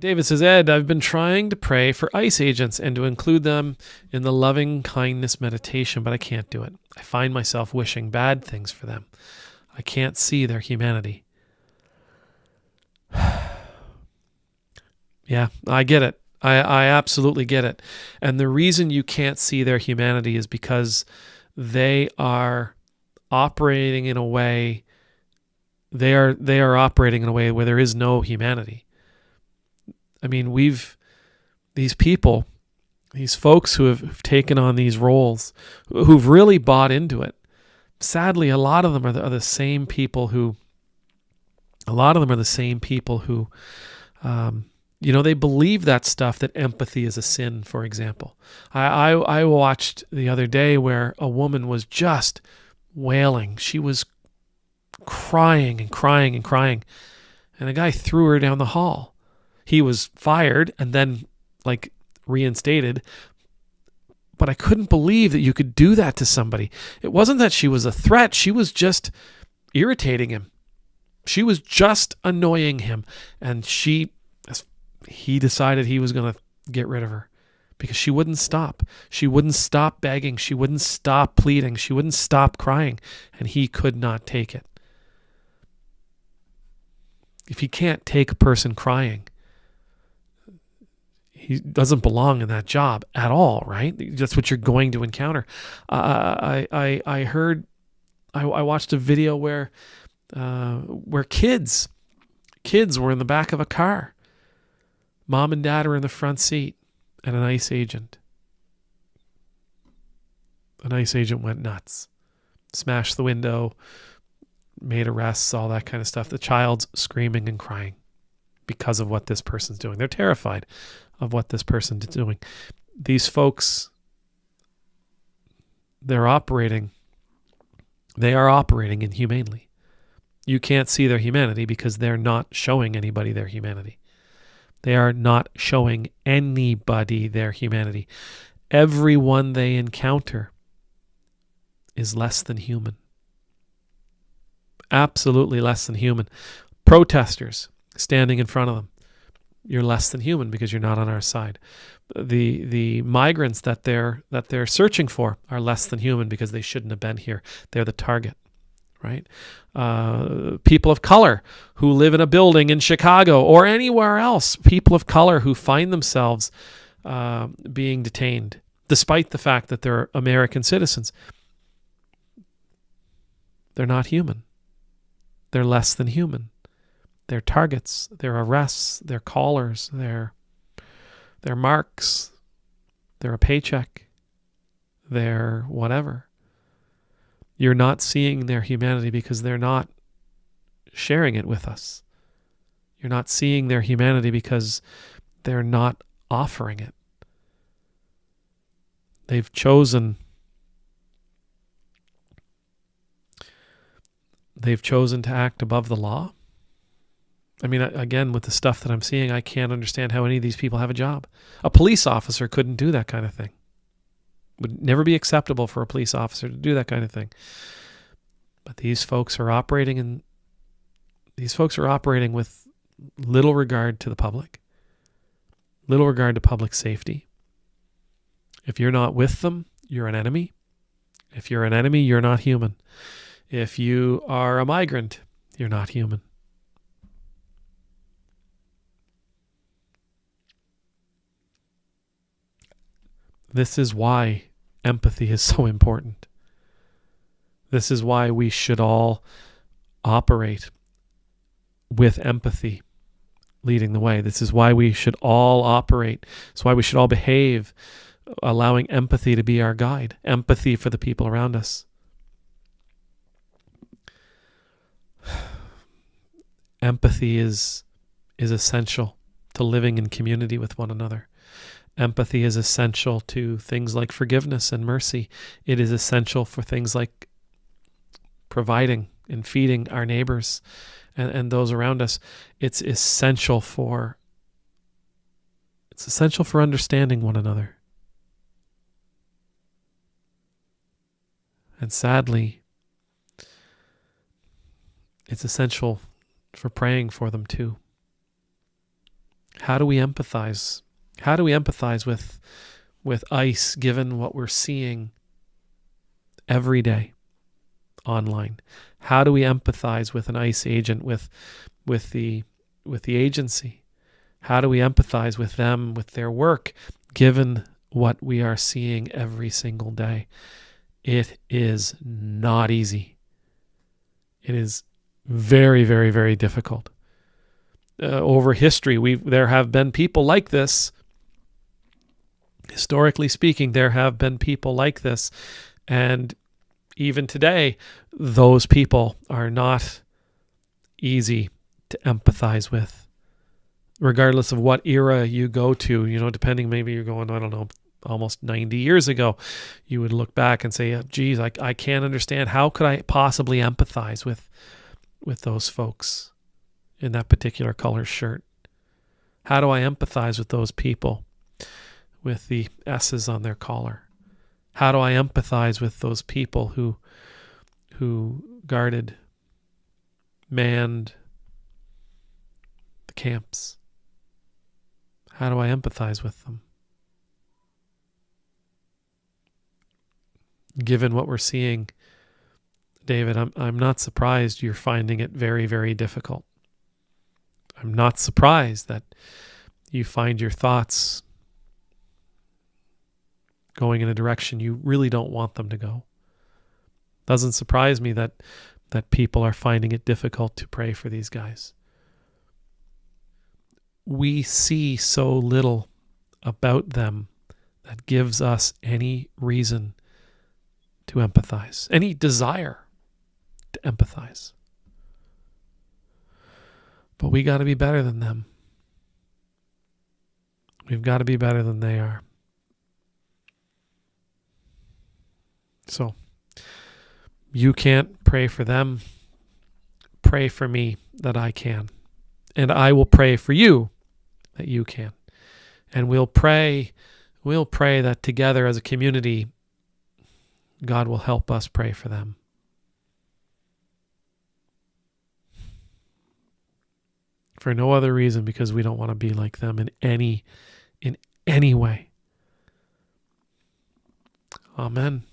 David says, Ed, I've been trying to pray for ICE agents and to include them in the loving kindness meditation, but I can't do it. I find myself wishing bad things for them. I can't see their humanity. Yeah, I get it. I absolutely get it. And the reason you can't see their humanity is because they are operating in a way, they are operating in a way where there is no humanity. I mean, these people, these folks who have taken on these roles, who've really bought into it. Sadly, a lot of them are the same people who, they believe that stuff, that empathy is a sin, for example. I watched the other day where a woman was just wailing. She was crying and crying and crying. And a guy threw her down the hall. He was fired and then reinstated. But I couldn't believe that you could do that to somebody. It wasn't that she was a threat. She was just irritating him. She was just annoying him. And he decided he was going to get rid of her because she wouldn't stop. She wouldn't stop begging. She wouldn't stop pleading. She wouldn't stop crying. And he could not take it. If he can't take a person crying, he doesn't belong in that job at all, right? That's what you're going to encounter. I watched a video where kids were in the back of a car. Mom and dad were in the front seat, and an ICE agent went nuts, smashed the window, made arrests, all that kind of stuff. The child's screaming and crying because of what this person's doing. They're terrified of what this person is doing. These folks, they are operating inhumanely. You can't see their humanity because they're not showing anybody their humanity. They are not showing anybody their humanity. Everyone they encounter is less than human. Absolutely less than human. Protesters standing in front of them, you're less than human because you're not on our side. The migrants that they're searching for are less than human because they shouldn't have been here. They're the target, right? People of color who live in a building in Chicago or anywhere else, people of color who find themselves being detained despite the fact that they're American citizens. They're not human. They're less than human. They're targets, they're arrests, they're callers, they're marks, they're a paycheck, they're whatever. You're not seeing their humanity because they're not sharing it with us. You're not seeing their humanity because they're not offering it. They've chosen to act above the law. I mean, again, with the stuff that I'm seeing, I can't understand how any of these people have a job. A police officer couldn't do that kind of thing. Would never be acceptable for a police officer to do that kind of thing. But these folks are operating with little regard to the public, little regard to public safety. If you're not with them, you're an enemy. If you're an enemy, you're not human. If you are a migrant, you're not human. This is why empathy is so important. This is why we should all operate with empathy leading the way. This is why we should all operate. It's why we should all behave, allowing empathy to be our guide. Empathy for the people around us. Empathy is essential to living in community with one another. Empathy is essential to things like forgiveness and mercy. It is essential for things like providing and feeding our neighbors and those around us. It's essential for understanding one another. And sadly, it's essential for praying for them too. How do we empathize? How do we empathize with ICE given what we're seeing every day online? How do we empathize with an ICE agent, with the agency? How do we empathize with them, with their work, given what we are seeing every single day? It is not easy. It is very, very, very difficult. Over history, there have been people like this. Historically speaking, there have been people like this. And even today, those people are not easy to empathize with. Regardless of what era you go to, depending, maybe you're going, I don't know, almost 90 years ago, you would look back and say, geez, I can't understand. How could I possibly empathize with those folks in that particular color shirt? How do I empathize with those people with the S's on their collar? How do I empathize with those people who manned the camps? How do I empathize with them? Given what we're seeing, David, I'm not surprised you're finding it very, very difficult. I'm not surprised that you find your thoughts going in a direction you really don't want them to go. Doesn't surprise me that people are finding it difficult to pray for these guys. We see so little about them that gives us any reason to empathize, any desire to empathize. But we got to be better than them. We've got to be better than they are. So, you can't pray for them. Pray for me that I can. And I will pray for you that you can. And we'll pray that together as a community, God will help us pray for them. For no other reason, because we don't want to be like them in any way. Amen.